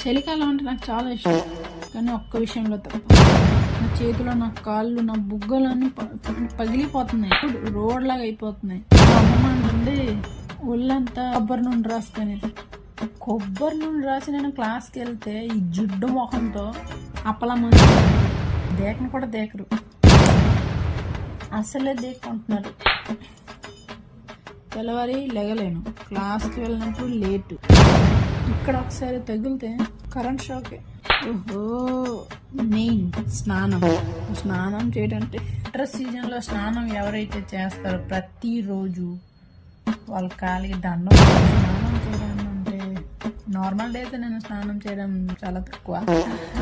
చలికాలం అంటే నాకు చాలా ఇష్టం, కానీ ఒక్క విషయంలో తప్ప. నా చేతిలో, నా కాళ్ళు, నా బుగ్గలన్నీ పగిలిపోతున్నాయి, రోడ్లాగా అయిపోతున్నాయి. మా అమ్మమ్మ అంటుంది ఒళ్ళంతా కొబ్బరి నూనె రాసుకొని. కొబ్బరి నూనె రాసి నేను క్లాస్కి వెళ్తే ఈ జిడ్డు మొహంతో అప్పలమ్మ దేకను కూడా దేకరు, అసలే దేక్కుంటున్నారు. తెల్లవారి లెగలేను, క్లాస్కి వెళ్ళినప్పుడు లేటు, ఇక్కడ ఒకసారి తగిలితే కరెంట్ షాకే. ఓహో, మెయిన్ స్నానం చేయడంటే వింటర్ సీజన్లో స్నానం ఎవరైతే చేస్తారో ప్రతిరోజు వాళ్ళ కాలికి దండం. స్నానం చేయడం అంటే నార్మల్ డే అయితే నేను స్నానం చేయడం చాలా తక్కువ.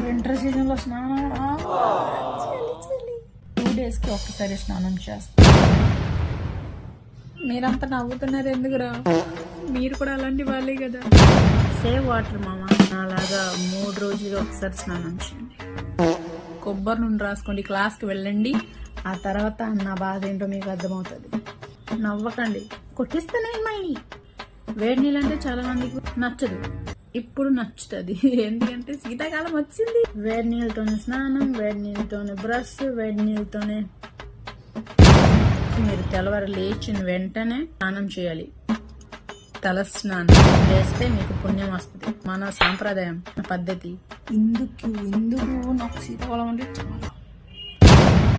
వింటర్ సీజన్లో స్నానం 2 డేస్కి ఒక్కసారి స్నానం చేస్తాను. మీరంతా నవ్వుతున్నారు ఎందుకురా? మీరు కూడా అలాంటి వాళ్ళే కదా. సేవ్ వాటర్ మామ. అలాగా 3 రోజులుగా ఒకసారి స్నానం చేయండి, కొబ్బరి నూనె రాసుకోండి, క్లాస్కి వెళ్ళండి. ఆ తర్వాత నా బాధ ఏంటో మీకు అర్థమవుతుంది. నవ్వకండి, కొట్టిస్తేనే మళ్ళీ. వేడి నీళ్ళు అంటే చాలా మందికి నచ్చదు, ఇప్పుడు నచ్చుతుంది. ఎందుకంటే శీతాకాలం వచ్చింది. వేడి నీళ్ళతోనే స్నానం, వేడి నీళ్ళతోనే బ్రష్, వేడి నీళ్ళతోనే మీరు తెల్లవారు లేచిన వెంటనే స్నానం చేయాలి. తల స్నానం చేస్తే మీకు పుణ్యం వస్తుంది. మన సాంప్రదాయం, పద్ధతి. ఇందుకు నాకు శీతాకాలం అంటే చాలా